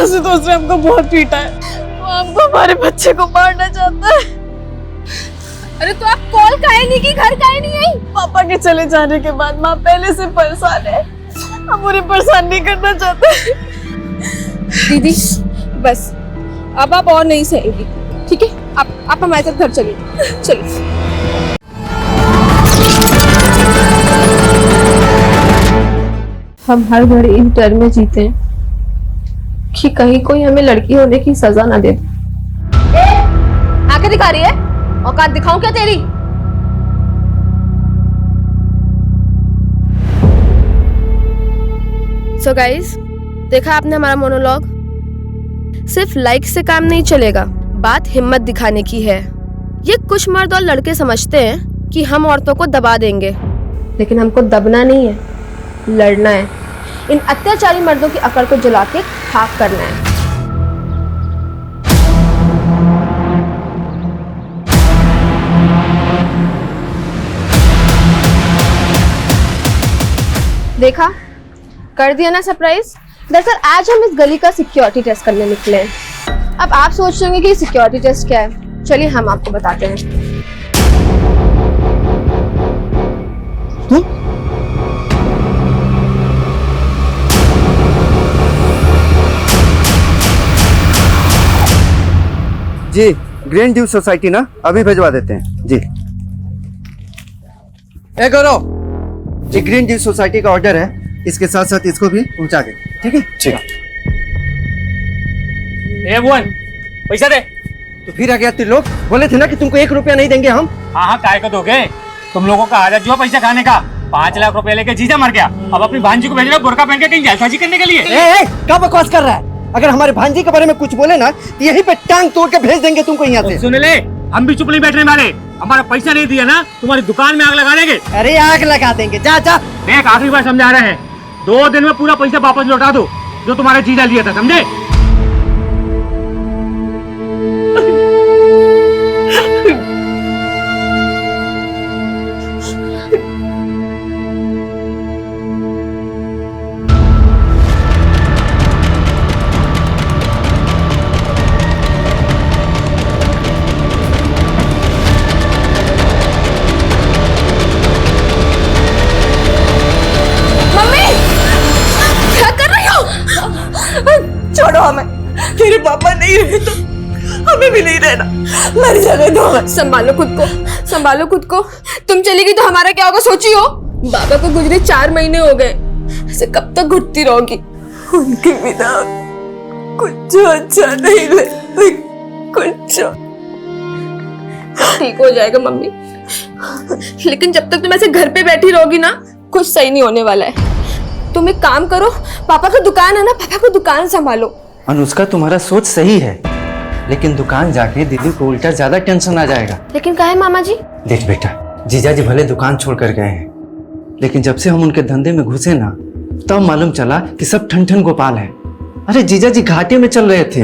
आशुतोष दोस्त ने हमको बहुत पीटा है, वो हमको हमारे बच्चे को मारना चाहता है। अरे तो आप कॉल काहे नहीं की, घर काहे नहीं आई? पापा के चले जाने के बाद माँ पहले से परेशान है, हम उन्हें परेशान नहीं करना चाहते। दीदी बस अब आप और नहीं सहेंगी, ठीक है? आप हमारे साथ घर चलिए, चलिए। हम हर घड़ी इन डर में जीते हैं कि कहीं कोई हमें लड़की होने की सजा ना दे। आके दिखा रही है, औकात दिखाऊं क्या तेरी? सो गाइस, देखा आपने हमारा मोनोलॉग। सिर्फ लाइक से काम नहीं चलेगा, बात हिम्मत दिखाने की है। ये कुछ मर्द और लड़के समझते हैं कि हम औरतों को दबा देंगे, लेकिन हमको दबना नहीं है, लड़ना है। इन अत्याचारी मर्दों की अकड़ को जला के खाक करना है। देखा, कर दिया ना सरप्राइज। दरअसल आज हम इस गली का सिक्योरिटी टेस्ट करने निकले हैं। अब आप सोच रहे होंगे कि सिक्योरिटी टेस्ट क्या है, चलिए हम आपको बताते हैं। जी, ग्रीन ड्यू सोसाइटी ना, अभी भिजवा देते हैं जी। ए गौरव, ये ग्रीन ड्यू सोसाइटी का ऑर्डर है, इसके साथ साथ इसको भी पहुंचा दे, ठीक है? ठीक। ए भुवन, पैसा दे। तो फिर आ गया तुम लोग, बोले थे ना कि तुमको 1 रुपया नहीं देंगे हम। हाँ हाँ, काय को दोगे? तुम लोगों का आदत जो है पैसा खाने का। 5 लाख रुपए लेके जीजा मर गया, अब अपनी भांजी को भेज रहे हो बुर्का पहन के कहीं जालसाजी करने के लिए। क्या बकवास कर रहा है? अगर हमारे भांजी के बारे में कुछ बोले ना तो यहीं पे टांग तोड़ के भेज देंगे तुमको यहाँ से। सुन ले, हम भी चुप नहीं बैठने वाले। हमारा पैसा नहीं दिया ना, तुम्हारी दुकान में आग लगा देंगे। अरे आग लगा देंगे, जा जा। देख, आखिरी बार समझा रहे हैं, 2 दिन में पूरा पैसा वापस लौटा दो जो तुम्हारे जीजा लिया था, समझे? छोड़ो हमें, तेरे पापा नहीं रहे तो हमें भी नहीं रहना, मर जाने दो हमें। संभालो खुद को, संभालो खुद को। तुम चली गई तो हमारा क्या होगा सोची हो? बाबा को गुजरे 4 महीने हो गए, ऐसे कब तक घुटती रहोगी? उनके बिना कुछ अच्छा नहीं लगता, कुछ। ठीक हो जाएगा मम्मी, लेकिन जब तक तुम ऐसे घर पे बैठी रहोगी ना, कुछ सही नहीं होने वाला है। तुम एक काम करो, पापा का दुकान है ना, पापा को दुकान संभालो। अनुष्का, तुम्हारा सोच सही है, लेकिन दुकान जाके दीदी को उल्टा ज्यादा टेंशन आ जाएगा। लेकिन काहे मामा जी? देख बेटा, जीजा जी भले दुकान छोड़ कर गए हैं, लेकिन जब से हम उनके धंधे में घुसे ना, तब मालूम चला कि सब ठन ठन गोपाल है। अरे जीजा जी घाटे में चल रहे थे।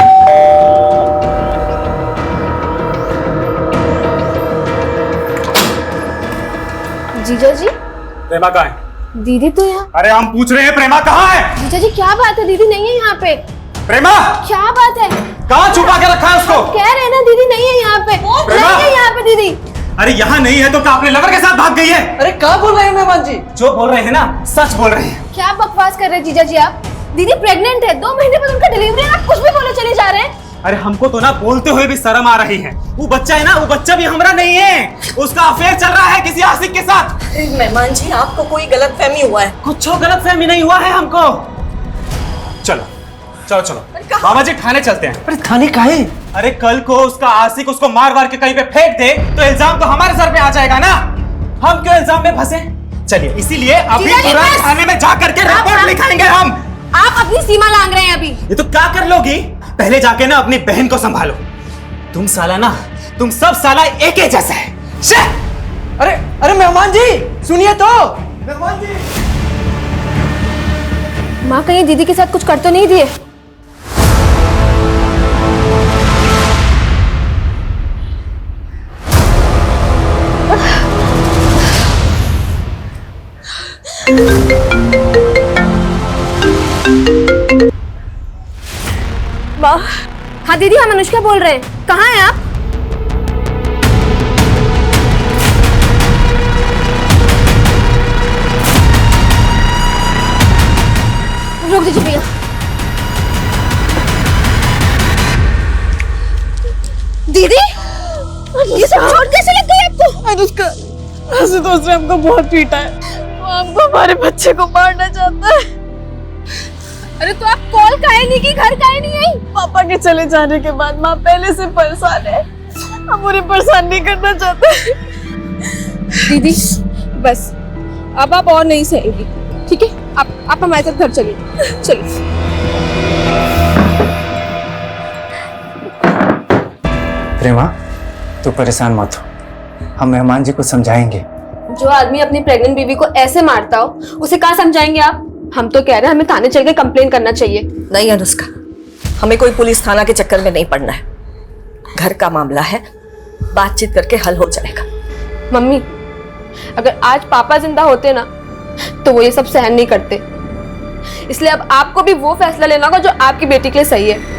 जीजा जी, प्रेमा कहाँ है? दीदी तो यहाँ। अरे हम पूछ रहे हैं, प्रेमा कहाँ है? जीजा जी क्या बात है, दीदी नहीं है यहाँ पे। प्रेमा क्या बात है? कहाँ छुपा के रखा है उसको? कह रहे हैं ना दीदी नहीं है यहाँ पे, नहीं है यहाँ पे दीदी। अरे यहाँ नहीं है तो क्या अपने लवर के साथ भाग गई है? अरे क्या बोल रहे हैं मेहमान जी? जो बोल रहे हैं ना, सच बोल रहे हैं। क्या बकवास कर रहे हैं जीजा जी आप? दीदी प्रेग्नेंट है, 2 महीने बाद उनका डिलीवरी है, आप कुछ भी बोले चले जा रहे हैं। अरे हमको तो ना बोलते हुए भी शर्म आ रही है। वो बच्चा है ना, वो बच्चा भी हमारा नहीं है, उसका अफेयर चल रहा है किसी आशिक के साथ। मेहमान जी, आपको कोई गलतफहमी हुआ है? कुछ गलतफहमी नहीं हुआ है हमको। चलो चलो चलो बाबा जी, थाने चलते हैं। अरे थाने काहे? अरे कल को उसका आशिक उसको मार मार के कहीं पे फेंक दे तो इल्जाम तो हमारे सर पे आ जाएगा ना। हम क्यों इल्जाम में फंसे? चलिए इसीलिए अभी तुरंत थाने में जा करके रिपोर्ट लिखाएंगे हम। आप अपनी सीमा लांघ रहे हैं अभी। ये तो क्या कर लोगी? पहले जाके ना अपनी बहन को संभालो। तुम साला ना, तुम सब साला एक ही जैसा है। अरे अरे मेहमान जी सुनिए तो। मेहमान जी, माँ कहीं दीदी के साथ कुछ कर तो नहीं दिए? माँ। हाँ दीदी, हम अनुष्का बोल रहे हैं, कहाँ हैं आप? रोक दीजिए भैया। दीदी, ये सब चोट कैसे लग गई आपको? अनुष्का, आशुतोष ने हमको बहुत पीटा है। वो हमको हमारे बच्चे को मारना चाहता है। अरे तो आप कॉल काहे नहीं की, घर काहे नहीं आई? पापा के चले जाने के बाद माँ पहले से परेशान है। हम उन्हें परेशान नहीं करना चाहते। दीदी बस, अब आप और नहीं सहेंगी, ठीक है? आप हमारे साथ घर चलिए, चलिए। प्रेमा, तू परेशान मत हो, हम मेहमान जी को समझाएंगे। जो आदमी अपनी प्रेग्नेंट बीवी को ऐसे मारता हो, उसे कहाँ समझाएंगे आप? हम तो कह रहे हैं हमें थाने चल के कंप्लेन करना चाहिए। नहीं अनुष्का, हमें कोई पुलिस थाना के चक्कर में नहीं पड़ना है। घर का मामला है, बातचीत करके हल हो जाएगा। मम्मी, अगर आज पापा जिंदा होते ना तो वो ये सब सहन नहीं करते। इसलिए अब आपको भी वो फैसला लेना होगा जो आपकी बेटी के लिए सही है।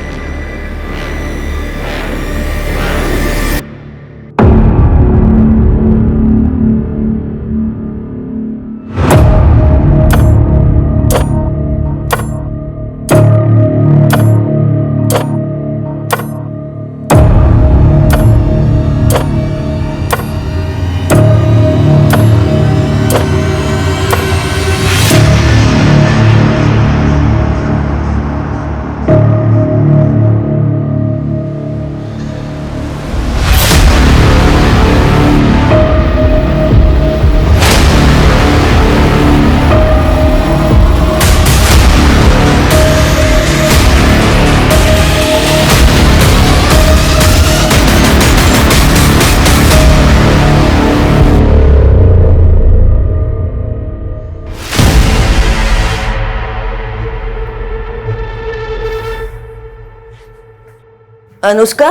अनुष्का,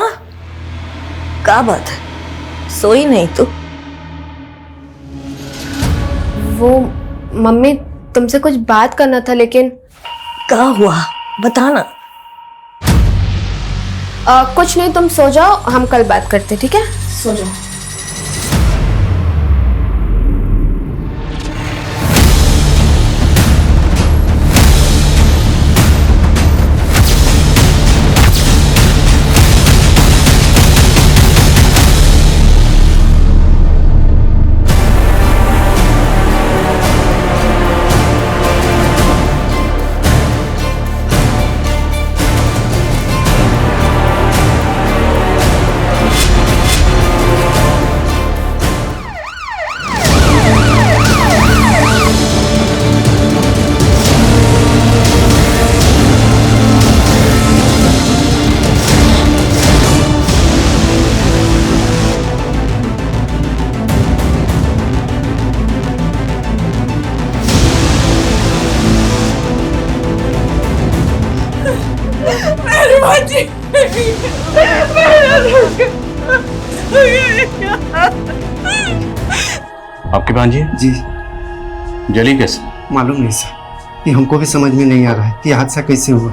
क्या बात है, सोई नहीं तू? वो मम्मी, तुमसे कुछ बात करना था, लेकिन क्या हुआ बताना। कुछ नहीं, तुम सो जाओ, हम कल बात करते, ठीक है? सो जाओ। आपकी भांजी जी जली कैसे? मालूम नहीं सर, ये हमको भी समझ में नहीं आ रहा है, ये हादसा कैसे हुआ।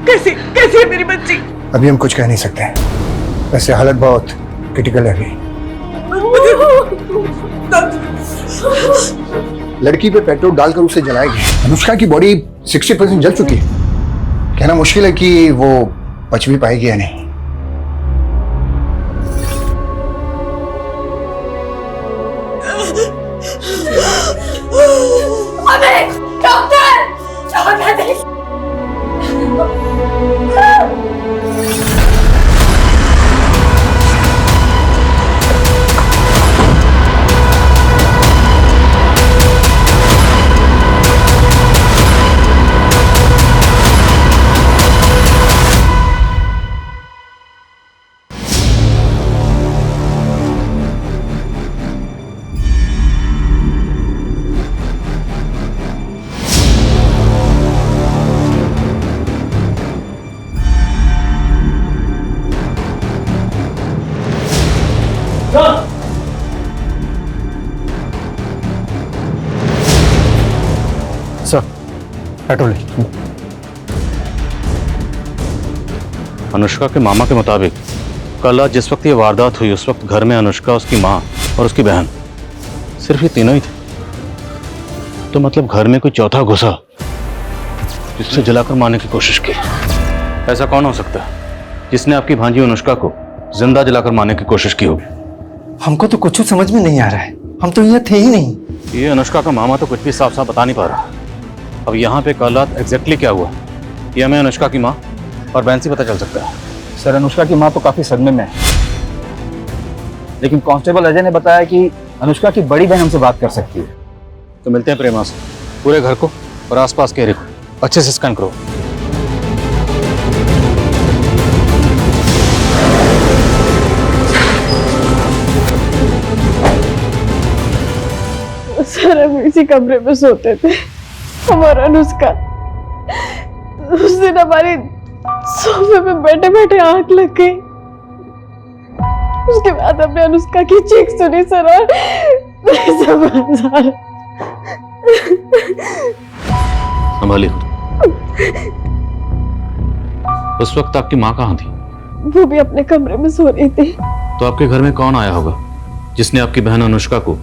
कैसी कैसी है मेरी बच्ची? अभी हम कुछ कह नहीं सकते, वैसे हालत बहुत क्रिटिकल है अभी। लड़की पे पेट्रोल डालकर उसे जलाया गया। अनुष्का की बॉडी 60% जल चुकी है, कहना मुश्किल है कि वो बच भी पाएगी या नहीं। सर पेट्रोल अनुष्का के मामा के मुताबिक कल रात जिस वक्त ये वारदात हुई उस वक्त घर में अनुष्का, उसकी माँ और उसकी बहन, सिर्फ ये तीनों ही थे। तो मतलब घर में कोई चौथा घुसा जिससे जलाकर मारने की कोशिश की। ऐसा कौन हो सकता है जिसने आपकी भांजी अनुष्का को जिंदा जलाकर मारने की कोशिश की होगी? हमको तो कुछ समझ में नहीं आ रहा है, हम तो यहाँ थे ही नहीं। ये अनुष्का का मामा तो कुछ भी साफ साफ बता नहीं पा रहा। अब यहाँ पे कल रात एग्जैक्टली क्या हुआ ये हमें अनुष्का की माँ और बहन से पता चल सकता है। सर अनुष्का की मां तो काफी सदमे में है, लेकिन कांस्टेबल अजय ने बताया कि अनुष्का की बड़ी बहन हमसे बात कर सकती है। तो मिलते हैं प्रेमा से। पूरे घर को और आसपास के एरिया को अच्छे से स्कैन करो। सर हम इसी कमरे में सोते थे, हमारा अनुष्का। उस दिन हमारी सोफे पे बैठे बैठे आंख लग गई। उसके बाद हमने अनुष्का की चीख सुनी सर, और नहीं समझ आ रहा। संभालिए। उस वक्त आपकी माँ कहाँ थी? वो भी अपने कमरे में सो रही थी। तो आपके घर में कौन आया होगा जिसने आपकी बहन अनुष्का को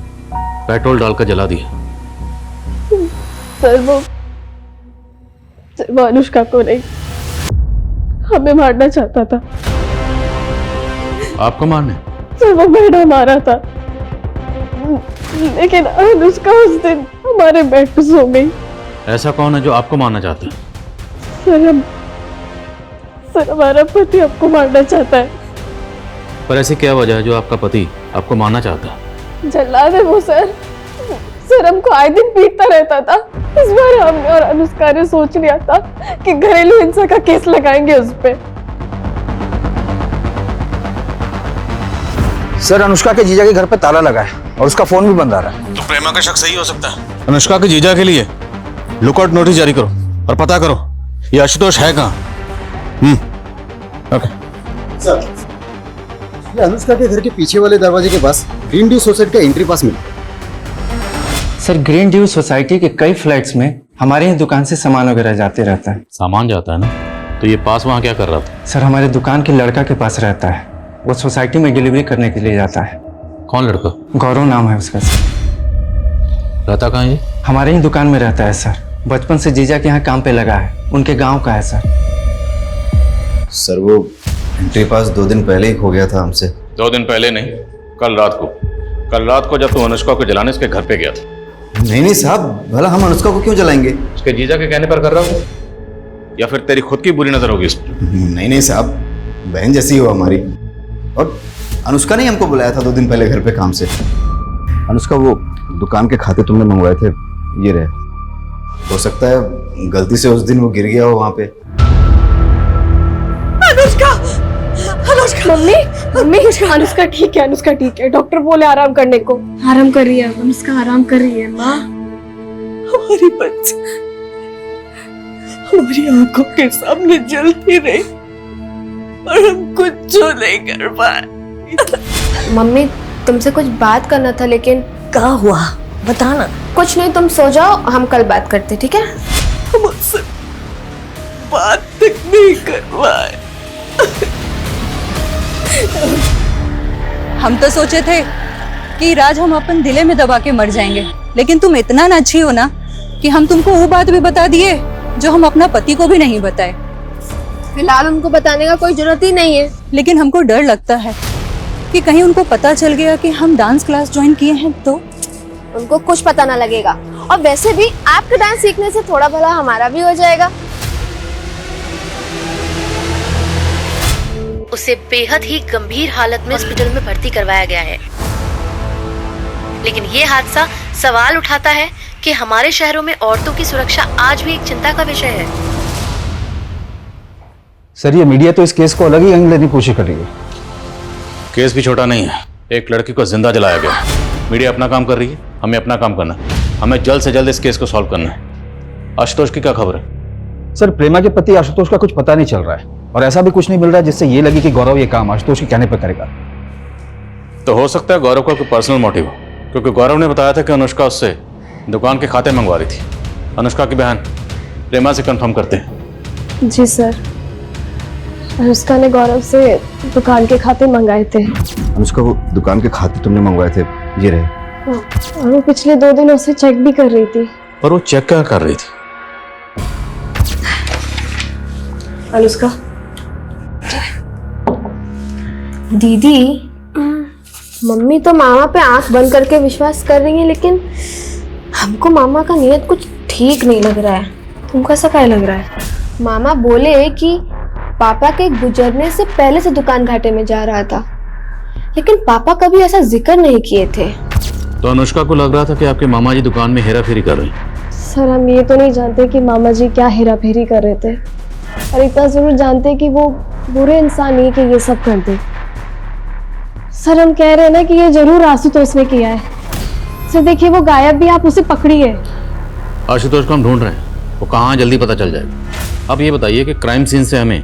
पेट्रोल डालकर जला दिया? सर वो अनुष्का को नहीं, हमें मारना चाहता था। आपको मारने? सर वो मेरा मारा था, लेकिन अनुष्का उस दिन हमारे बेड पे सो गई। ऐसा कौन है जो आपको मारना चाहता है? सर हमारा पति आपको मारना चाहता है। पर ऐसी क्या वजह है जो आपका पति आपको मारना चाहता है? जल्लाद है वो सर। सर हमको आए दिन पीटता रहता था। इस बार हमने और अनुष्का ने सोच लिया था कि घरेलू हिंसा का केस लगाएंगे उस पे। सर अनुष्का के जीजा के घर पे ताला लगा है और उसका फोन भी बंद आ रहा है। तो प्रेमा का शक सही हो सकता है। अनुष्का के जीजा के लिए लुकआउट नोटिस जारी करो और पता करो ये आशुतोष है कहाँ। ओके सर ये अनुष्का के घर के पीछे वाले दरवाजे के पास ग्रीन ड्यू सोसाइटी का एंट्री पास मिला। सर ग्रीन ड्यू सोसाइटी के कई फ्लैट्स में हमारे ही दुकान से सामान वगैरह जाते रहता है। सामान जाता है ना, तो ये पास वहाँ क्या कर रहा था? सर हमारे दुकान के लड़का के पास रहता है, वो सोसाइटी में डिलीवरी करने के लिए जाता है। कौन लड़का? गौरव नाम है उसका सर। रहता कहाँ ये? हमारे ही दुकान में रहता है सर, बचपन से जीजा के यहाँ काम पे लगा है, उनके गाँव का है सर। सर वो एंट्री पास 2 दिन पहले ही खो गया था हमसे। 2 दिन पहले नहीं, कल रात को जब तू अनुष्का को जलाने उसके घर पे गया था। नहीं साहब, भला हम अनुष्का को क्यों जलाएंगे? उसके जीजा के कहने पर कर रहा हो या फिर तेरी खुद की बुरी नजर होगी इस पर? नहीं साहब, बहन जैसी हो हमारी। और अनुष्का ने हमको बुलाया था 2 दिन पहले घर पे काम से। अनुष्का वो दुकान के खाते तुमने मंगवाए थे, ये रहे। हो सकता है गलती से उस दिन वो गिर गया हो वहां पे। मम्मी अनुष्का ठीक है, अनुष्का ठीक है। डॉक्टर बोले आराम करने को। आराम कर रही है अनुष्का, आराम कर रही है माँ। हमारी बच्ची हमारी आंखों के सामने जलती रही और हम कुछ नहीं कर पाए। मम्मी तुमसे कुछ बात करना था, लेकिन क्या हुआ बताना। कुछ नहीं, तुम सो जाओ, हम कल बात करते, ठीक है? मुझसे बात तक नहीं कर पाए। हम तो सोचे थे कि राज हम अपन दिले में दबा के मर जाएंगे, लेकिन तुम इतना ना अच्छी हो ना कि हम तुमको वो बात भी बता दिए जो हम अपना पति को भी नहीं बताए। फिलहाल उनको बताने का कोई जरूरत ही नहीं है। लेकिन हमको डर लगता है कि कहीं उनको पता चल गया कि हम डांस क्लास ज्वाइन किए हैं तो। उनको कुछ पता ना लगेगा, और वैसे भी आपका डांस सीखने से थोड़ा भला हमारा भी हो जाएगा। उसे बेहद ही गंभीर हालत में हॉस्पिटल में भर्ती करवाया गया है। लेकिन ये हादसा सवाल उठाता है कि हमारे शहरों में औरतों की सुरक्षा आज भी एक चिंता का विषय है। सर ये मीडिया तो इस केस को अलग ही एंगल लेने की कोशिश कर रही है। केस भी छोटा नहीं है, एक लड़की को जिंदा जलाया गया। मीडिया अपना काम कर रही है, हमें अपना काम करना है। हमें जल्द से जल्द इस केस को सॉल्व करना है। आशुतोष की क्या खबर है? सर प्रेमा के पति आशुतोष का कुछ पता नहीं चल रहा है, और ऐसा भी कुछ नहीं मिल रहा है जिससे ये लगे कि गौरव ये काम आशुतोष के कहने पर करेगा। तो हो सकता है गौरव का कोई पर्सनल मोटिव हो, क्योंकि गौरव ने बताया था कि अनुष्का उससे दुकान के खाते मंगवा रही थी। अनुष्का की बहन प्रेमा से कंफर्म करते हैं। जी सर, अनुष्का ने गौरव से दुकान के खाते मंगाए थे अनुष्का, वो दुकान के खाते तुमने मंगवाए थे, ये रहे। और वो पिछले 2 दिनों से चेक भी कर रही थी। पर वो चेक क्या कर रही थी? अनुष्का दीदी, मम्मी तो मामा पे आंख बंद करके विश्वास कर रही है, लेकिन हमको मामा का नीयत कुछ ठीक नहीं लग रहा है। तुमको ऐसा क्या लग रहा है? मामा बोले कि पापा के गुजरने से पहले से दुकान घाटे में जा रहा था, लेकिन पापा कभी ऐसा जिक्र नहीं किए थे। तो अनुष्का को लग रहा था कि आपके मामा जी दुकान में हेरा फेरी कर रहे हैं। सर, हम ये तो नहीं जानते कि मामा जी क्या हेरा फेरी कर रहे थे, और इतना जरूर जानते कि वो बुरे इंसान नहीं कि ये सब कर दे। सर, हम कह रहे हैं ना कि ये जरूर आशुतोष ने किया है। सर देखिए, वो गायब भी, आप उसे पकड़िए। आशुतोष को हम ढूंढ रहे हैं, वो कहाँ जल्दी पता चल जाएगा। अब ये बताइए कि क्राइम सीन से हमें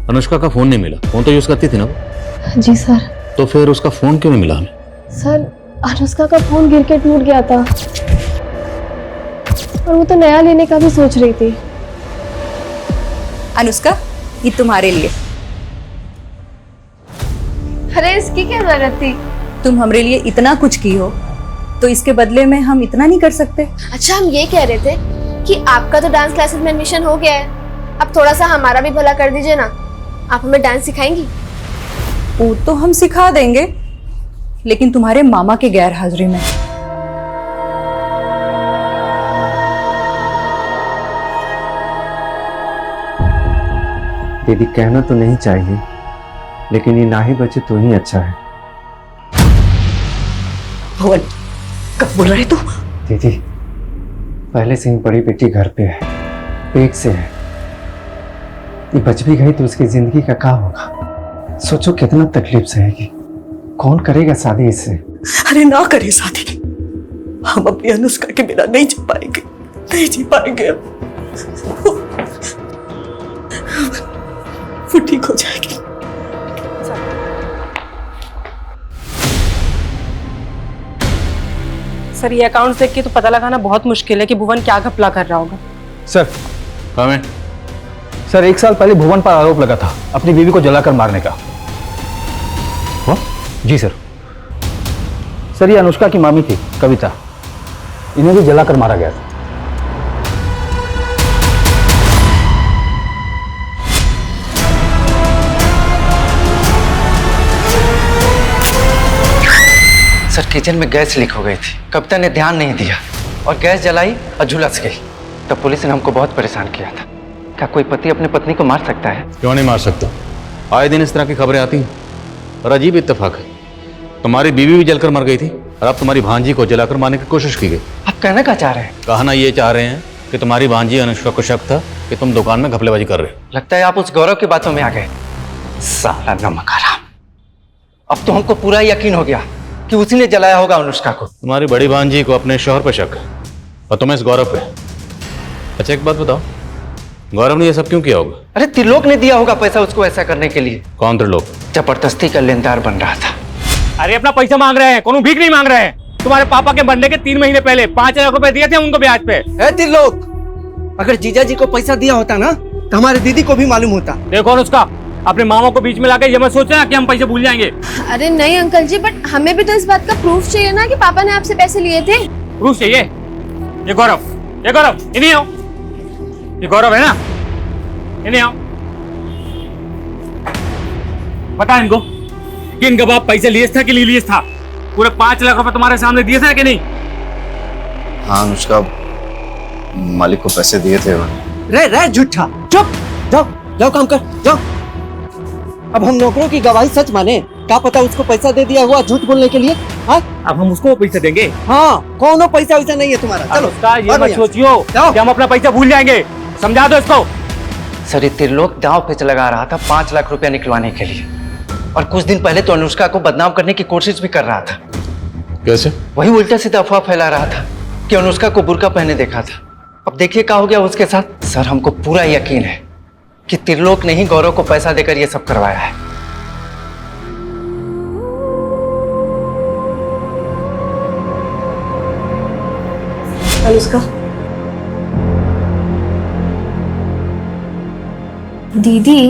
अनुष्का का फोन नहीं मिला। फोन तो यूज करती थी ना वो? जी सर। तो फिर उसका फोन क्यों नहीं मिला हमें? सर, अनुष्का का फोन गिर के टूट गया था, और वो तो नया लेने का भी सोच रही थी। अनुष्का, ये तुम्हारे लिए। अरे इसकी क्या जरूरत थी? तुम हमरे लिए इतना कुछ की हो, तो इसके बदले में हम इतना नहीं कर सकते? अच्छा, हम ये कह रहे थे कि आपका तो डांस क्लासेस में एडमिशन हो गया है, अब थोड़ा सा हमारा भी भला कर दीजिए ना। आप हमें डांस सिखाएंगी? वो तो हम सिखा देंगे, लेकिन तुम्हारे मामा के गैर हाजिरी में। दीदी, कहना तो नहीं चाहिए, लेकिन ये ना ही बचे तो ही अच्छा है। भुवन, कब बोल रहे तू? दीदी, पहले से ही बड़ी बेटी घर पे है, पेट से है। ये बच भी गई तो उसकी जिंदगी का क्या होगा? सोचो कितना तकलीफ सहेगी। कौन करेगा शादी इससे? अरे ना करे शादी, हम अपनी अनुष्का के बिना नहीं जी पाएंगे, नहीं जी पाएंगे। वो ठीक हो जाएगी। सर, ये अकाउंट देख के तो पता लगाना बहुत मुश्किल है कि भुवन क्या घपला कर रहा होगा। सर, हमें सर 1 साल पहले भुवन पर आरोप लगा था अपनी बीवी को जलाकर मारने का। जी सर। सर, ये अनुष्का की मामी थी कविता, इन्हें भी जलाकर मारा गया था। सर, किचन में गैस लीक हो गई थी, कविता ने ध्यान नहीं दिया और गैस जलाई और झुलस गई। तब पुलिस ने हमको बहुत परेशान किया था। क्या कोई पति अपनी पत्नी को मार सकता है? क्यों नहीं मार सकता? आए दिन इस तरह की खबरें आती हैं, और अजीब इत्तेफाक है, तुम्हारी बीवी भी जलकर मर गई थी और अब तुम्हारी भांजी को जलाकर मारने की कोशिश की गई। आप कहना क्या चाह रहे हैं? कहना ये चाह रहे हैं कि तुम्हारी भांजी अनुष्का को शक था कि तुम दुकान में घपलेबाजी कर रहे हो। लगता है आप उस गौरव की बातों में आ गए। साला नमक हराम। अब तो हमको पूरा यकीन हो गया कि उसी ने जलाया होगा अनुष्का को। तुम्हारी बड़ी भांजी को अपने शौहर पर शक है और तुम्हें इस गौरव पे। अच्छा, एक बात बताओ, गौरव ने ये सब क्यों किया होगा? अरे त्रिलोक ने दिया होगा पैसा उसको ऐसा करने के लिए। कौन त्रिलोक? जबरदस्ती का लेनदार बन रहा था। अरे अपना पैसा मांग रहे हैं, कोनो भीख नहीं मांग रहे हैं। तुम्हारे पापा के मरने के 3 महीने पहले 5 लाख रुपए दिए थे उनको ब्याज पे। त्रिलोक, अगर जीजा जी को पैसा दिया होता ना तो हमारे दीदी को भी मालूम होता। देखो अनुष्का, अपने मामा को बीच में लाके ये मत सोचना कि हम पैसे भूल जाएंगे। अरे नहीं अंकल जी, बट हमें भी तो इस बात का प्रूफ चाहिए ना कि पापा ने आपसे पैसे लिए थे। प्रूफ चाहिए? ये गौरव, इन्हीं आओ। ये गौरव है ना, इन्हीं आओ। बता इनको कि इनका बाप पैसे लिए था कि नहीं लिए था। पूरे 5 लाख रुपए तुम्हारे सामने दिए थे कि नहीं? हाँ अनुष्का, मालिक को पैसे दिए थे। रे झूठा, चुप। जाओ जाओ, काम कर, जाओ। अब हम नौकरों की गवाही सच माने? क्या पता उसको पैसा दे दिया हुआ झूठ बोलने के लिए। हाँ, अब हम उसको पैसे देंगे? हाँ, कौनो पैसा वैसा नहीं है तुम्हारा। चलो, ये मत सोचियो कि हम अपना पैसा भूल जाएंगे। समझा दो इसको। सर, ये त्रिलोक दांव पे लगा रहा था 5 लाख रुपया निकलवाने के लिए, और कुछ दिन पहले तो अनुष्का को बदनाम करने की कोशिश भी कर रहा था। कैसे? वही उल्टा सीधा अफवाह फैला रहा था कि अनुष्का को बुर्का पहने देखा था। अब देखिए क्या हो गया उसके साथ। सर, हमको पूरा यकीन है कि त्रिलोक ने ही गौरव को पैसा देकर ये सब करवाया है। अनुष्का, दीदी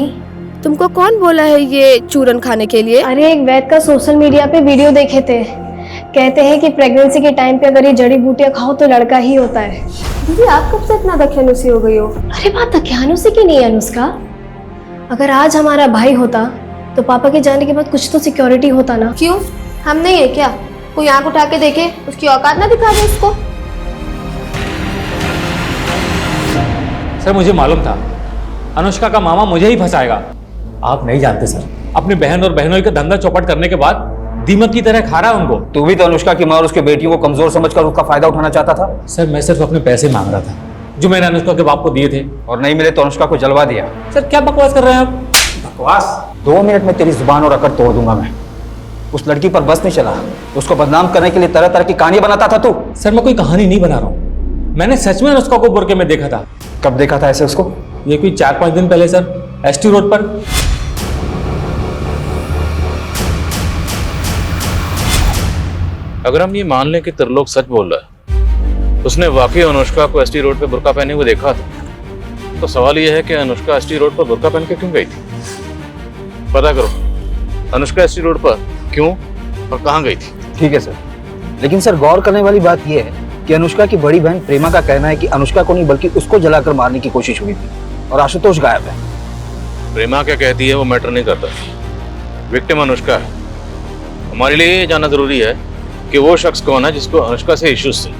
तुमको कौन बोला है ये चूरन खाने के लिए? अरे एक वैद का सोशल मीडिया पे वीडियो देखे थे, कहते हैं कि प्रेगनेंसी के टाइम पे अगर ये जड़ी बूटियां खाओ तो लड़का ही होता है। दीदी आप कब से इतना दकियानुसी हो गई हो? अरे बात दकियानुसी की नहीं है अनुष्का, अगर आज हमारा भाई होता तो पापा के जाने के बाद कुछ तो सिक्योरिटी होता ना। क्यों, हम नहीं है क्या? कोई आंख उठा के देखे, उसकी औकात ना दिखा दे उसको। सर मुझे मालूम था अनुष्का का मामा मुझे ही फंसाएगा। आप नहीं जानते सर, अपनी बहन और बहनोई का धंधा चौपट करने के बाद दीमक की तरह खा रहा है उनको। तू भी तो अनुष्का की माँ और उसके बेटियों को कमजोर समझकर उसका फायदा उठाना चाहता था। सर मैं सिर्फ अपने पैसे मांग रहा था जो मैंने अनुष्का के बाप को दिए थे, और नहीं मिले तो अनुष्का को जलवा दिया। सर क्या बकवास कर रहे हैं आप? बकवास? 2 मिनट में तेरी जुबान और अकड़ तोड़ दूंगा मैं। उस लड़की पर बस नहीं चला, उसको बदनाम करने के लिए तरह तरह की कहानी बनाता था तू। सर मैं कोई कहानी नहीं बना रहा हूँ, मैंने सच में अनुष्का को बुरके में देखा था। कब देखा था ऐसे उसको? ये कोई 4-5 दिन पहले सर, एसटी रोड पर। अगर हम ये मान लें कि त्रिलोक सच बोल रहा है, उसने वाकई अनुष्का को एसटी रोड पे बुर्का पहने हुए देखा था, तो सवाल यह है कि अनुष्का एसटी रोड पर बुर्का पहन के क्यों गई थी? पता करो अनुष्का एसटी रोड पर क्यों और कहाँ गई थी। ठीक है सर, लेकिन सर गौर करने वाली बात यह है कि अनुष्का की बड़ी बहन प्रेमा का कहना है कि अनुष्का को नहीं बल्कि उसको जलाकर मारने की कोशिश हुई थी और आशुतोष गायब है। प्रेमा क्या कहती है वो मैटर नहीं करता, विक्टिम अनुष्का है। हमारे लिए ये जानना जरूरी है कि वो शख्स कौन है जिसको अनुष्का से इश्यूज थे।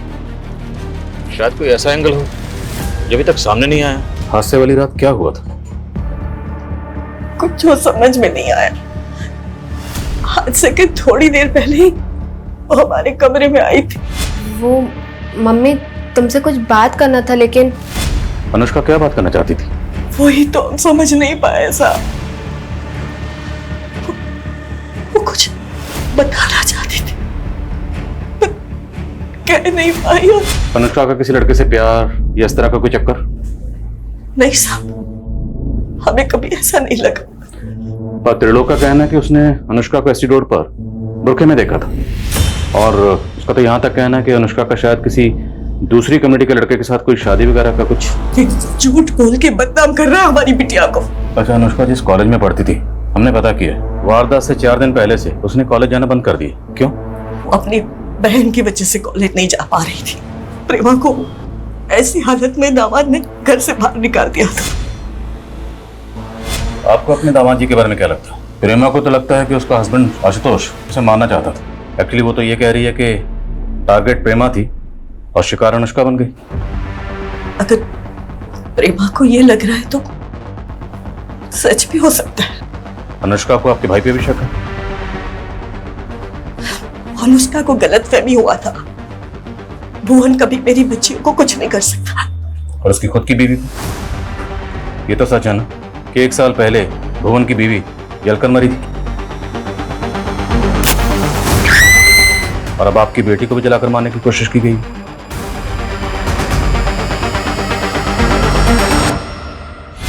शायद कोई ऐसा एंगल हो जो अभी तक सामने नहीं आया। हादसे वाली रात क्या हुआ था? कुछ वो समझ में नहीं आया। हादसे के थोड़ी देर पहले ही वो हमारे कमरे में आई थी। वो मम्मी तुमसे कुछ बात करना था, लेकिन अनुष्का क्या बात करना चाहती थी? वही तो हम समझ नहीं पाए साहब। वो कुछ बताना चाहती थी, पर कह नहीं पाई। अनुष्का का किसी लड़के से प्यार या इस तरह का कोई चक्कर? नहीं साहब, हमें कभी ऐसा नहीं लगा। पर त्रिलोक का कहना है कि उसने अनुष्का को एसटी रोड पर बुरखे में देखा था, और उसका तो यहाँ तक कहना है कि अनुष्का का शायद किसी दूसरी कम्युनिटी के लड़के के साथ कोई शादी वगैरह का कुछ। झूठ बोल के बदनाम कर रहा है हमारी बिटिया को। अच्छा, अनुष्का जिस कॉलेज में पढ़ती थी हमने पता किया, वारदात से 4 दिन पहले से उसने कॉलेज जाना बंद कर दिया। क्यों? वो अपनी बहन की वजह से कॉलेज नहीं जा पा रही थी। प्रेमा को ऐसी हालत में दामाद ने घर से बाहर निकाल दिया था। आपको अपने दामाद जी के बारे में क्या लगता है? प्रेमा को तो लगता है कि उसका हस्बैंड आशुतोष उसे मारना चाहता था। एक्चुअली वो तो ये कह रही है कि टारगेट प्रेमा थी और शिकार अनुष्का बन गई। अगर प्रेमा को ये लग रहा है तो सच भी हो सकता है। अनुष्का को आपके भाई पे भी शक है? अनुष्का को गलतफहमी हुआ था, भुवन कभी मेरी बच्चियों को कुछ नहीं कर सकता। और उसकी खुद की बीवी को? ये तो सच है ना कि 1 साल पहले भुवन की बीवी जलकर मरी थी, और अब आपकी बेटी को भी जलाकर मारने की कोशिश की गई।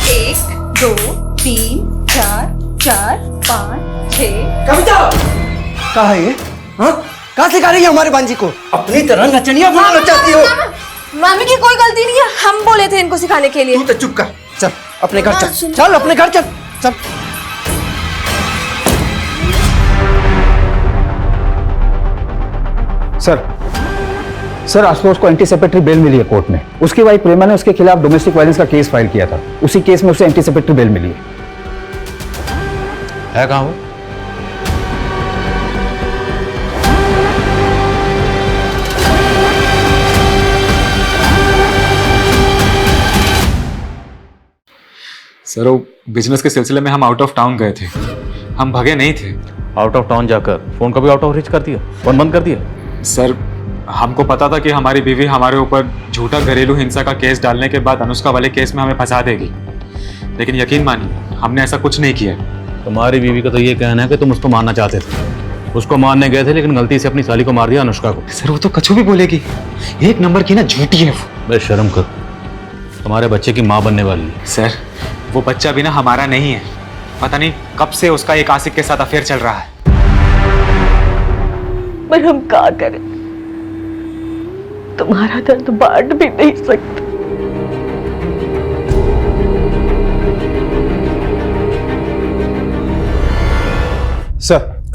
1 2 3 4 4 5 6। कविता कहाँ है ये? हाँ, कहाँ सिखा रही है हमारे बांजी को? अपनी तरह नचनिया बोलना चाहती हो? मामी की कोई गलती नहीं है, हम बोले थे इनको सिखाने के लिए। तू तो चुप कर, चल अपने घर चल, चल अपने घर चल, चल। सर आशुतोष को एंटीसेपेटरी बेल मिली है कोर्ट में। उसकी वाइफ प्रेमा ने उसके खिलाफ डोमेस्टिक वायलेंस का केस फाइल किया था, उसी केस में उसे एंटीसेपेटरी बेल मिली है। कहाँ वो? सर वो बिजनेस के सिलसिले में हम आउट ऑफ टाउन गए थे, हम भगे नहीं थे। आउट ऑफ टाउन जाकर फोन का भी आउट ऑफ रीच कर दिया, फोन बंद कर दिया? सर हमको पता था कि हमारी बीवी हमारे ऊपर झूठा घरेलू हिंसा का केस डालने के बाद अनुष्का वाले केस में हमें फंसा देगी, लेकिन यकीन मानिए हमने ऐसा कुछ नहीं किया। तुम्हारी बीवी का तो ये कहना है कि तुम उसको मारना चाहते थे, उसको मारने गए थे लेकिन गलती से अपनी साली को मार दिया, अनुष्का को। सर वो तो कछु भी बोलेगी, 1 नंबर की ना झूठी है वो। बे शर्म कर, तुम्हारे बच्चे की माँ बनने वाली है। सर वो बच्चा भी ना हमारा नहीं है, पता नहीं कब से उसका एक आशिक के साथ अफेयर चल रहा है। पर हम क्या करें, तुम्हारा दर्द बांट भी नहीं सकते।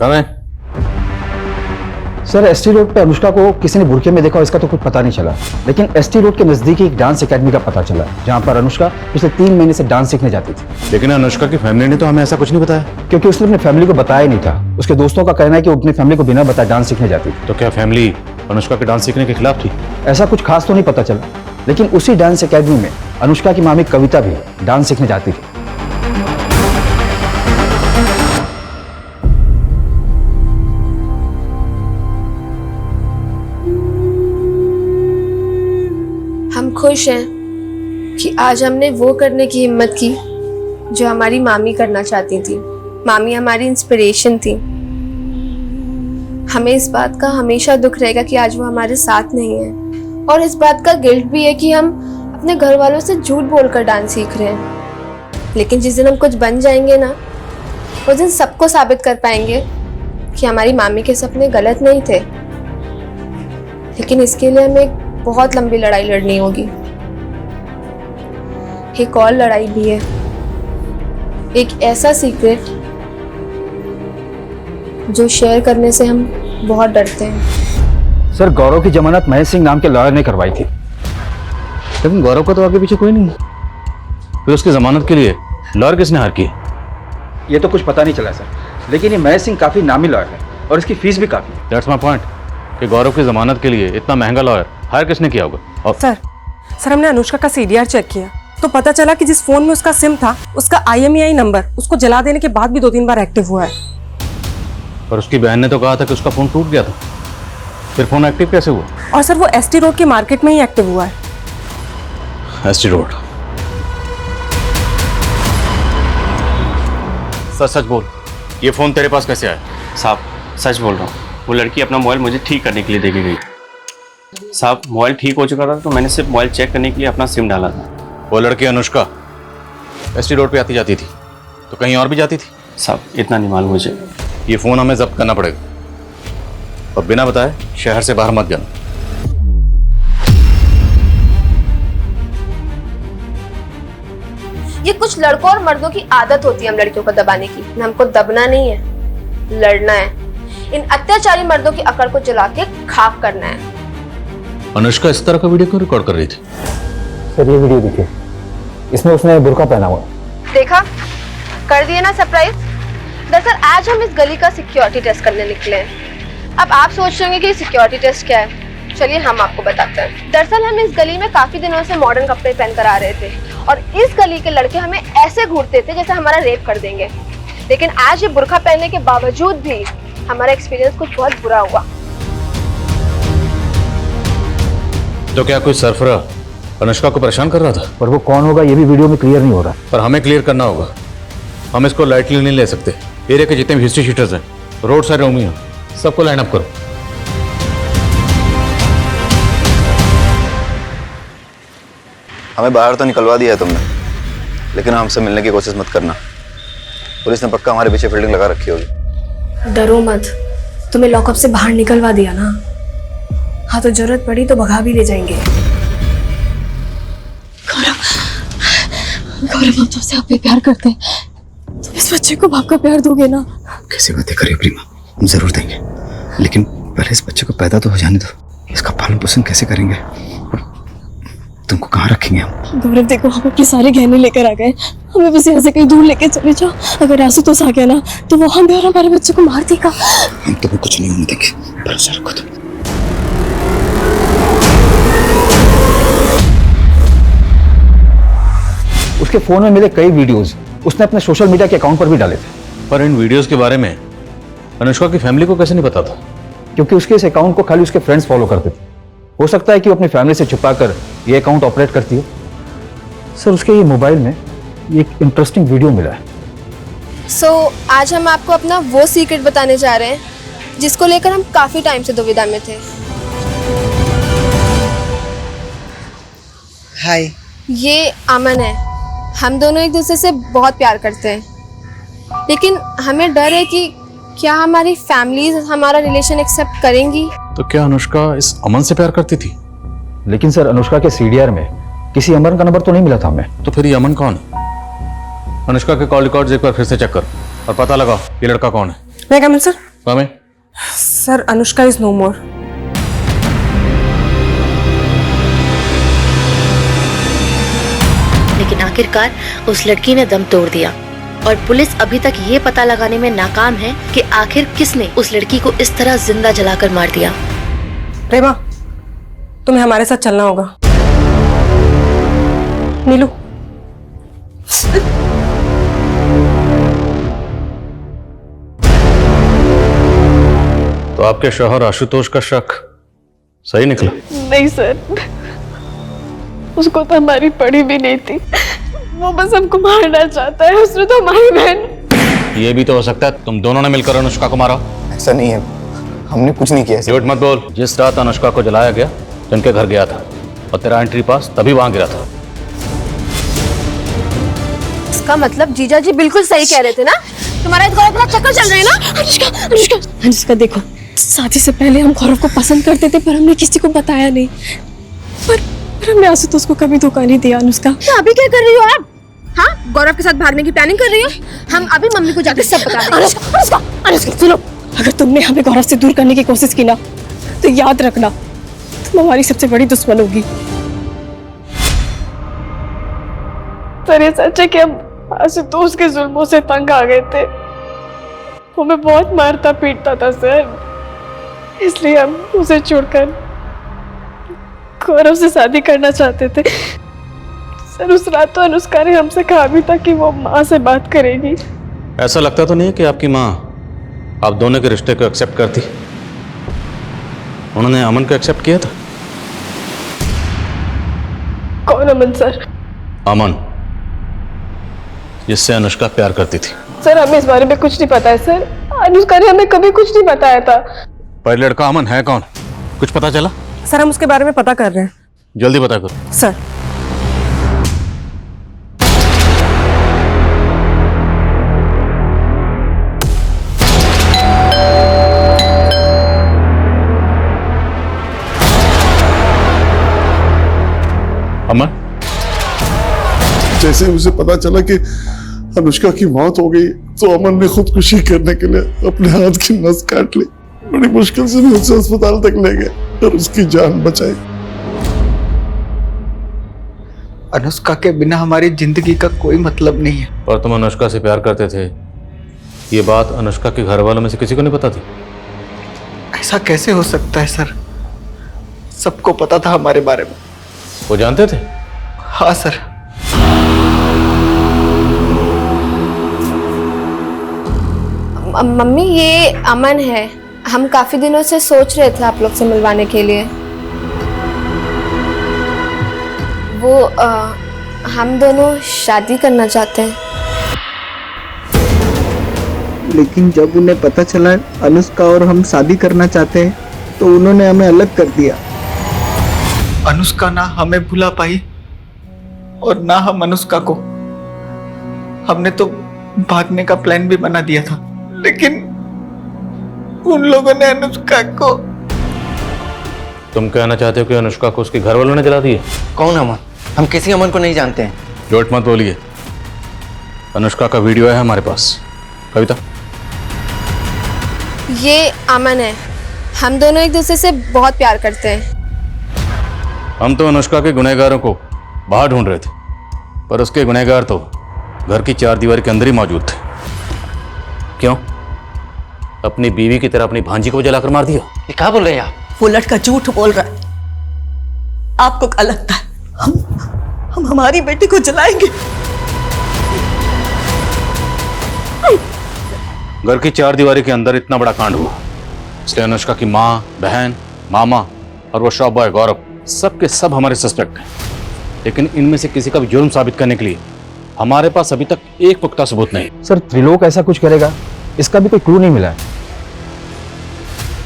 कम है। सर एसटी रोड पे अनुष्का को किसी ने बुरखे में देखा, इसका तो कुछ पता नहीं चला, लेकिन एसटी रोड के नजदीक एक डांस एकेडमी का पता चला जहां पर अनुष्का पिछले 3 महीने से डांस सीखने जाती थी। लेकिन अनुष्का की फैमिली ने तो हमें ऐसा कुछ नहीं बताया। क्योंकि उसने अपनी फैमिली को बताया नहीं था। उसके दोस्तों का कहना है कि वो अपनी फैमिली को बिना बताए डांस सीखने जाती थी। तो क्या फैमिली अनुष्का के डांस सीखने के खिलाफ थी? ऐसा कुछ खास तो नहीं पता चला, लेकिन उसी डांस एकेडमी में अनुष्का की मामी कविता भी डांस सीखने जाती थी। हम खुश हैं कि आज हमने वो करने की हिम्मत की जो हमारी मामी करना चाहती थी। मामी हमारी इंस्पिरेशन थी। हमें इस बात का हमेशा दुख रहेगा कि आज वो हमारे साथ नहीं है, और इस बात का गिल्ट भी है कि हम अपने घर वालों से झूठ बोलकर डांस सीख रहे हैं। लेकिन जिस दिन हम कुछ बन जाएंगे ना, उस दिन सबको साबित कर पाएंगे कि हमारी मामी के सपने गलत नहीं थे। लेकिन इसके लिए हमें बहुत लंबी लड़ाई लड़नी होगी। एक और लड़ाई भी है, एक ऐसा सीक्रेट जो शेयर करने से हम बहुत डरते हैं। सर गौरव की जमानत महेश सिंह नाम के लॉयर ने करवाई थी। लेकिन गौरव का तो आगे पीछे कोई नहीं है, फिर उसकी जमानत के लिए लॉयर किसने हायर की? ये तो कुछ पता नहीं चला सर, लेकिन ये महेश सिंह काफी नामी लॉयर है और इसकी फीस भी काफी। दैट्स माय पॉइंट कि गौरव की जमानत के लिए इतना महंगा लॉयर हायर किसने किया होगा? और सर हमने अनुष्का का सीडीआर चेक किया तो पता चला कि जिस फोन में उसका सिम था उसका IMEI नंबर उसको जला देने के बाद भी 2-3 बार एक्टिव हुआ है। और उसकी बहन ने तो कहा था कि उसका फोन टूट गया था, फिर फोन एक्टिव कैसे हुआ? और सर वो ST रोड के मार्केट में ही एक्टिव हुआ है। ST road? सच बोल, ये फोन तेरे पास कैसे आया? साहब सच बोल रहा हूँ, वो लड़की अपना मोबाइल मुझे ठीक करने के लिए दे के गई। साहब मोबाइल ठीक हो चुका था तो मैंने सिर्फ मोबाइल चेक करने के लिए अपना सिम डाला था। वो लड़की अनुष्का ST रोड पे आती जाती थी तो कहीं और भी जाती थी? साहब इतना नहीं मालूम मुझे। ये फोन हमें जब्त करना पड़ेगा और बिना बताए शहर से बाहर मत जाना। ये कुछ लड़कों और मर्दों की आदत होती है हम लड़कियों को दबाने की। हमको दबना नहीं है, लड़ना है। इन अत्याचारी मर्दों की अकड़ को जला के खाक करना है। अनुष्का इस तरह का वीडियो क्यों रिकॉर्ड कर रही थी? सर ये वीडियो देखिए, इसमें उसने बुर्का पहना हुआ। देखा, कर दिए ना सरप्राइज। दरअसल आज हम इस गली का सिक्योरिटी टेस्ट करने निकले हैं। अब आप सोच रहे होंगे कि सिक्योरिटी टेस्ट क्या है। चलिए हम आपको बताते हैं। दरअसल हम इस गली में काफी दिनों से मॉडर्न कपड़े पहनकर आ रहे थे और इस गली के लड़के हमें ऐसे घूरते थे जैसे हमारा रेप कर देंगे। लेकिन आज ये बुर्का पहनने के बावजूद भी हमारा एक्सपीरियंस कुछ बहुत बुरा हुआ। तो क्या कोई सरफरा अनुष्का को परेशान कर रहा था? पर वो कौन होगा ये भी वीडियो में क्लियर नहीं हो रहा। पर हमें क्लियर करना होगा। हम इसको लाइटली नहीं ले सकते। एरिया के जितने भी हिस्ट्री शीटर्स हैं, रोड साइड रोमी हैं, सबको लाइन अप करो। हमें बाहर तो निकलवा दिया है तुमने, लेकिन हमसे मिलने की कोशिश मत करना। पुलिस ने पक्का हमारे पीछे फील्डिंग लगा रखी होगी। डरो मत, तुम्हें लॉकअप से बाहर निकलवा दिया ना। हाँ तो जरूरत पड़ी तो भगा भी ले जाएंगे। गौरव हम तुमसे आप प्यार करते हैं, तुम इस बच्चे को बाप का प्यार दोगे ना? कैसी बातें करिए प्रीमा, हम जरूर देंगे, लेकिन पहले इस बच्चे को पैदा तो हो जाने दो। इसका पालन पोषण कैसे करेंगे और तुमको कहाँ रखेंगे हम? गौरव देखो, हम अपने सारे गहने लेकर आ गए, हमें बस यहाँ से कहीं दूर लेके चले जाओ। अगर आशुतोष आ गया ना तो वो हमें और हमारे बच्चे को मार देगा। हम तुम्हें कुछ नहीं होने देंगे, भरोसा रखो तुम। उसके फोन में मिले कई वीडियोस उसने अपने सोशल मीडिया के अकाउंट पर भी डाले थे। पर इन वीडियोस के बारे में अनुष्का की फैमिली को कैसे नहीं पता था? क्योंकि उसके इस अकाउंट को खाली उसके फ्रेंड्स फॉलो करते थे। हो सकता है कि वो अपनी फैमिली से छुपाकर ये अकाउंट ऑपरेट करती हो। सर उसके ये मोबाइल में एक इंटरेस्टिंग वीडियो मिला है। आज हम आपको अपना वो सीक्रेट बताने जा रहे हैं जिसको लेकर हम काफी टाइम से दुविधा में थे। हाय, ये अमन है। हम दोनों एक दूसरे से बहुत प्यार करते हैं, लेकिन हमें डर है कि क्या हमारी फैमिलीज हमारा रिलेशन एक्सेप्ट करेंगी। तो क्या अनुष्का इस अमन से प्यार करती थी? लेकिन सर अनुष्का के सीडीआर में किसी अमन का नंबर तो नहीं मिला था हमें। तो फिर ये अमन कौन है? अनुष्का के कॉल रिकॉर्ड्स एक बार फिर से चेक कर और पता लगा ये लड़का कौन है। मैं कमिंग सर। हमें सर अनुष्का इज नो मोर। लेकिन आखिरकार उस लड़की ने दम तोड़ दिया और पुलिस अभी तक ये पता लगाने में नाकाम है कि आखिर किसने उस लड़की को इस तरह जिंदा जलाकर मार दिया। प्रेमा, तुम्हें हमारे साथ चलना होगा। नीलू, तो आपके शौहर आशुतोष का शक सही निकला? नहीं सर, उसको तो हमारी पड़ी भी नहीं थी, वो बस हमको मारना चाहता है। उसने तो हमारी बहन। ये भी तो हो सकता है तुम दोनों ने मिलकर अनुष्का को मारा। ऐसा नहीं है, हमने कुछ नहीं किया। झूठ मत बोल। जिस रात अनुष्का को जलाया गया तो उनके घर गया था और तेरा एंट्री पास तभी वहां गिरा था। इसका मतलब जीजा जी बिल्कुल सही कह रहे थे ना? तुम्हारा इस गौरव का चक्कर चल रहा है ना? अनुष्का देखो, शादी से पहले हम गौरव को पसंद करते थे पर हमने किसी को बताया नहीं। पर हमने आशुतोष को कभी धोखा नहीं दिया। अनुष्का, तो अभी क्या कर रही हो आप? हाँ, गौरव के साथ भागने की प्लानिंग कर रही हो? हम अभी मम्मी को जाकर सब बता देंगे। अनुष्का सुनो, अगर तुमने हमें गौरव से दूर करने की कोशिश की ना तो याद रखना तुम हमारी सबसे बड़ी दुश्मन होगी। सर ये सच है कि हम आशुतोष के जुल्मों से तंग आ गए थे। वो हमें बहुत मारता पीटता था सर, इसलिए हम उसे छोड़कर गौरव से शादी करना चाहते थे। सर उस रात तो अनुष्का ने हमसे कहा भी था कि वो माँ से बात करेगी। ऐसा लगता तो नहीं है कि आपकी माँ आप दोनों के रिश्ते को एक्सेप्ट करती? उन्होंने अमन को एक्सेप्ट किया था। कौन अमन सर? अमन, जिससे अनुष्का प्यार करती थी। सर हमें इस बारे में कुछ नहीं पता है सर, अनुष्का ने हमें कभी कुछ नहीं बताया था। पर लड़का अमन है कौन, कुछ पता चला? सर हम उसके बारे में पता कर रहे हैं। जल्दी पता करो। सर अमन, जैसे उसे पता चला कि अनुष्का की मौत हो गई तो अमन ने खुदकुशी करने के लिए अपने हाथ की नस काट ली। बड़ी मुश्किल से भी उसे अस्पताल तक ले गए और उसकी जान बचाई। अनुष्का के बिना हमारी जिंदगी का कोई मतलब नहीं है। और तुम अनुष्का से प्यार करते थे, ये बात अनुष्का के घर वालों में से किसी को नहीं पता थी? ऐसा कैसे हो सकता है सर, सबको पता था हमारे बारे में। वो जानते थे? हाँ सर। मम्मी ये अमन है, हम काफी दिनों से सोच रहे थे आप लोग से मिलवाने के लिए। वो हम दोनों शादी करना चाहते हैं। लेकिन जब उन्हें पता चला अनुष्का और हम शादी करना चाहते हैं तो उन्होंने हमें अलग कर दिया। अनुष्का ना हमें भुला पाई और ना हम अनुष्का को। हमने तो भागने का प्लान भी बना दिया था, लेकिन उन लोगों ने अनुष्का को। तुम कहना चाहते हो कि अनुष्का को उसके घर वालों ने जला दिया? कौन अमन? हम किसी अमन को नहीं जानते हैं। झूठ मत बोलिए, अनुष्का का वीडियो है हमारे पास। कविता, ये अमन है, हम दोनों एक दूसरे से बहुत प्यार करते हैं। हम तो अनुष्का के गुनहगारों को बाहर ढूंढ रहे थे, पर उसके गुनहगार तो घर की चार दीवार के अंदर ही मौजूद थे। क्यों? अपनी बीवी की तरह अपनी भांजी को जलाकर मार दिया? ये क्या बोल रहे हैं आप? वो लड़का झूठ बोल रहा है। आपको क्या लगता है हम हमारी बेटी को जलाएंगे? घर की चार दीवारी के अंदर इतना बड़ा कांड हुआ, इसलिए अनुष्का की माँ, बहन, मामा और वो शॉप बॉय गौरव सब के सब हमारे सस्पेक्ट हैं। लेकिन इनमें से किसी का भी जुर्म साबित करने के लिए हमारे पास अभी तक एक पुख्ता सबूत नहीं। सर त्रिलोक ऐसा कुछ करेगा, इसका भी कोई क्लू नहीं मिला है।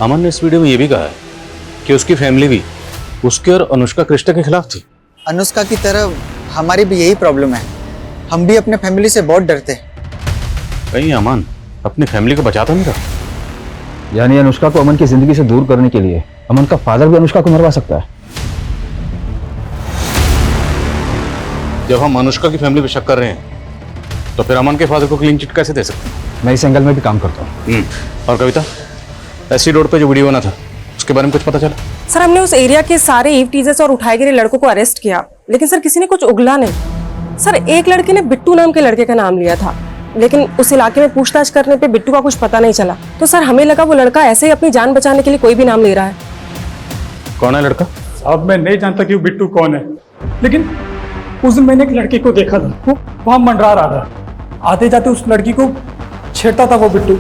अमन ने इस वीडियो में यह भी कहा है कि उसकी फैमिली भी उसके और अनुष्का के रिश्ते के खिलाफ थी। अनुष्का की तरह हमारी भी यही प्रॉब्लम है, हम भी अपने फैमिली से बहुत डरते हैं। कहीं अमन अपनी फैमिली को बचाता नहीं रहा? यानी अनुष्का को अमन की जिंदगी से दूर करने के लिए अमन का फादर भी अनुष्का को मरवा सकता है। जब हम अनुष्का की फैमिली पे शक कर रहे हैं तो फिर अमन के फादर को क्लीन चिट कैसे दे सकते हैं? मैं इस एंगल में भी काम करता हूँ। और कविता, ऐसी रोड पे जो वीडियो बना था उसके बारे में कुछ पता चला? सर हमने उस एरिया के सारे ईव टीजर्स और उठाए गिरे लड़कों को अरेस्ट किया, लेकिन सर किसी ने कुछ उगला नहीं। सर एक लड़के ने बिट्टू नाम के लड़के का नाम लिया था, लेकिन उस इलाके में पूछताछ करने पे बिट्टू का कुछ पता नहीं चला। तो सर हमें लगा वो लड़का ऐसे ही अपनी जान बचाने के लिए कोई भी नाम ले रहा है। कौन है लड़का? अब मैं नहीं जानता कि वो बिट्टू कौन है, लेकिन उस दिन मैंने एक लड़के को देखा था, वो वहां मंडरा रहा था। आते जाते उस लड़की को छेड़ता था वो बिट्टू।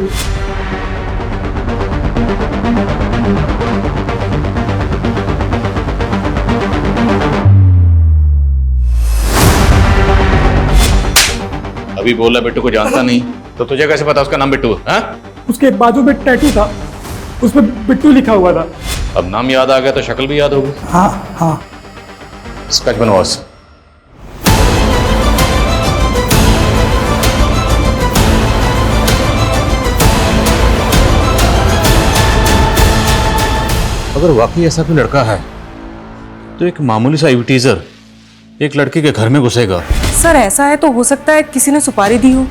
अभी बोला बिट्टू को जानता नहीं, तो तुझे कैसे पता उसका नाम बिट्टू है? उसके बाजू में टैटू था, उसमें बिट्टू लिखा हुआ था। अब नाम याद आ गया तो शक्ल भी याद होगी। हाँ हाँ। स्केच बनवा उससे। अगर वाकई ऐसा कोई लड़का है तो एक मामूली सा टीजर एक लड़की के घर में घुसेगा? सर ऐसा है तो हो सकता है किसी ने सुपारी दी हो।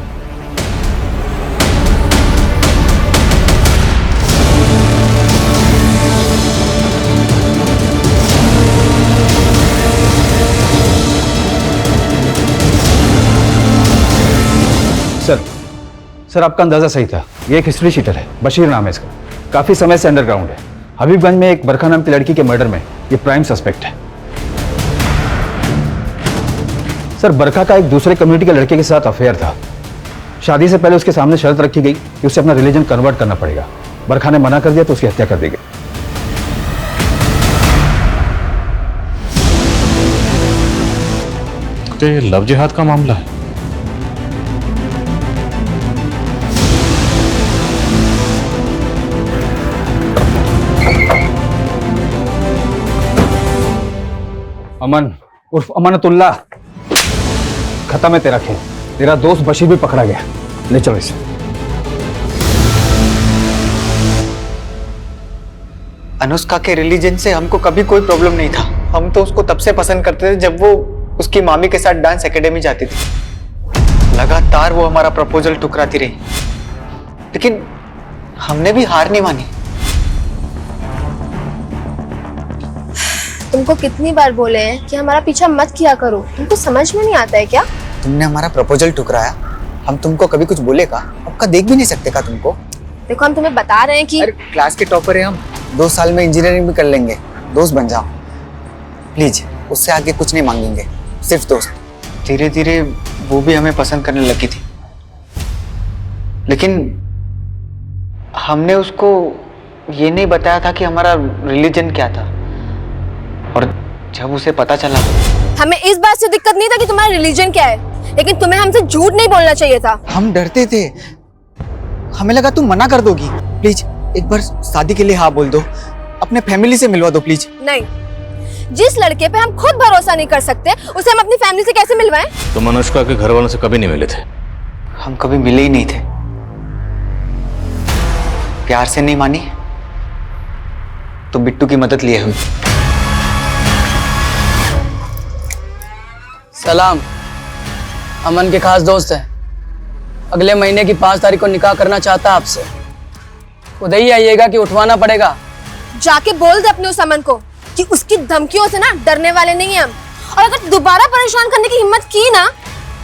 सर आपका अंदाजा सही था। ये एक हिस्ट्री शीटर है, बशीर नाम है इसका। काफी समय से अंडरग्राउंड है। हबीबगंज में एक बरखा नाम की लड़की के मर्डर में ये प्राइम सस्पेक्ट है। सर बरखा का एक दूसरे कम्युनिटी के लड़के के साथ अफेयर था। शादी से पहले उसके सामने शर्त रखी गई कि उसे अपना रिलीजन कन्वर्ट करना पड़ेगा। बरखा ने मना कर दिया तो उसकी हत्या कर दी गई। तो ये लव जिहाद का मामला है। अमन उर्फ अमानतुल्लाह, खत्म है तेरा खेल। तेरा दोस्त बशीर भी पकड़ा गया। ले चलो इसे। अनुष्का के रिलीजन से हमको कभी कोई प्रॉब्लम नहीं था। हम तो उसको तब से पसंद करते थे जब वो उसकी मामी के साथ डांस एकेडमी जाती थी। लगातार वो हमारा प्रपोजल ठुकराती रही, लेकिन हमने भी हार नहीं मानी। तुमको कितनी बार बोले हैं कि हमारा पीछा मत किया करो, तुमको समझ में नहीं आता है क्या? तुमने हमारा प्रपोजल ठुकराया, हम तुमको कभी कुछ बोले का? आपका देख भी नहीं सकते का तुमको? देखो हम तुम्हें बता रहे हैं कि क्लास के टॉपर है हम, 2 साल में इंजीनियरिंग भी कर लेंगे। दोस्त बन जाओ प्लीज, उससे आगे कुछ नहीं मांगेंगे, सिर्फ दोस्त। धीरे धीरे वो भी हमें पसंद करने लगी थी, लेकिन हमने उसको ये नहीं बताया था कि हमारा रिलीजन क्या था। और जब उसे पता चला, हमें इस बात से दिक्कत नहीं था कि तुम्हारा रिलीजन क्या है, लेकिन तुम्हें हमसे झूठ नहीं बोलना चाहिए था। हम डरते थे, हमें लगा तुम मना कर दोगी। प्लीज एक बार शादी के लिए हाँ बोल दो, अपने फैमिली से मिलवा दो प्लीज। नहीं, जिस लड़के पे हम खुद भरोसा नहीं कर सकते उसे हम अपनी फैमिली से कैसे मिलवाएं? तुम अनुष्का के घर वालों से कभी नहीं मिले थे? हम कभी मिले ही नहीं थे। प्यार से नहीं मानी तो बिट्टू की मदद लिए हुई। सलाम, अमन के खास दोस्त हैं। अगले महीने की 5 तारीख को निकाह करना चाहता है आपसे। उधर ही आइएगा कि उठवाना पड़ेगा? जाके बोल दे अपने उस अमन को कि उसकी धमकियों से ना डरने वाले नहीं हैं हम। और अगर दोबारा परेशान करने की हिम्मत की ना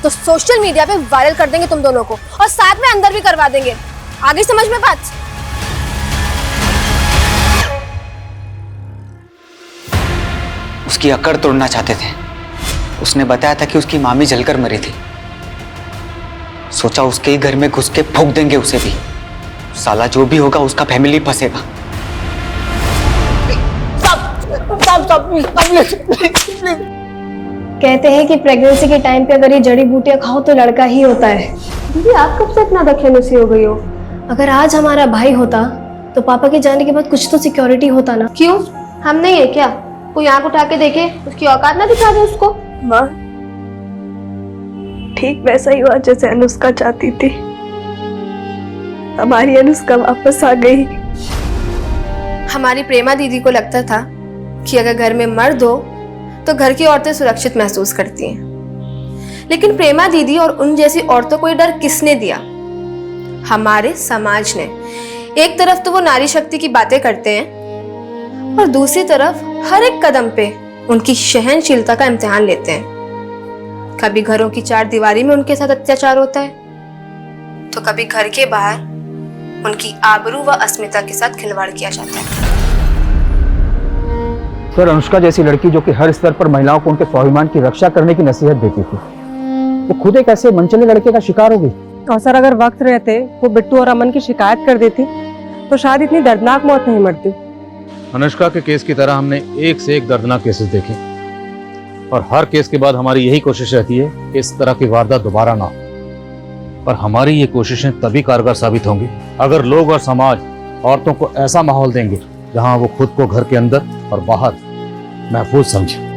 तो सोशल मीडिया पे वायरल कर देंगे तुम दोनों को, और साथ में अंदर भी करवा देंगे। आगे समझ में बात? उसकी अकड़ तोड़ना चाहते थे। उसने बताया था कि उसकी मामी जलकर मरी थी। सोचा उसके ही घर में घुस के फूंक देंगे उसे भी। साला जो भी होगा उसका फैमिली फंसेगा। कहते हैं कि प्रेगनेंसी के टाइम पे अगर ये जड़ी बूटियां खाओ तो लड़का ही होता है। दीदी आप कब से इतना दखलंदाजी हो गई हो? अगर आज हमारा भाई होता तो पापा के जाने के बाद कुछ तो सिक्योरिटी होता ना। क्यों, हम नहीं है क्या? कोई आंख उठा के देखे, उसकी औकात ना दिखा दे उसको। माँ ठीक वैसा ही हुआ जैसे अनुष्का चाहती थी। हमारी अनुष्का वापस आ गई। हमारी प्रेमा दीदी को लगता था कि अगर घर में मर्द हो तो घर की औरतें सुरक्षित महसूस करती हैं, लेकिन प्रेमा दीदी और उन जैसी औरतों को ये डर किसने दिया? हमारे समाज ने। एक तरफ तो वो नारी शक्ति की बातें करते हैं और दूसरी तरफ हर एक कदम पे उनकी सहनशीलता का इम्तिहान लेते हैं। कभी घरों की चार दीवारी में उनके साथ अत्याचार होता है तो कभी घर के बाहर उनकी आबरू व अस्मिता के साथ खिलवाड़ किया जाता है। सर, अनुष्का जैसी लड़की जो कि हर स्तर पर महिलाओं को उनके स्वाभिमान की रक्षा करने की नसीहत देती थी, वो खुद एक ऐसे मनचले लड़के का शिकार हो गई। और सर, अगर वक्त रहते वो बिट्टू और अमन की शिकायत कर देती तो शायद इतनी दर्दनाक मौत नहीं मरती। अनुष्का के केस की तरह हमने एक से एक दर्दनाक केसेस देखे और हर केस के बाद हमारी यही कोशिश रहती है कि इस तरह की वारदात दोबारा ना हो। पर हमारी ये कोशिशें तभी कारगर साबित होंगी अगर लोग और समाज औरतों को ऐसा माहौल देंगे जहां वो खुद को घर के अंदर और बाहर महफूज समझे।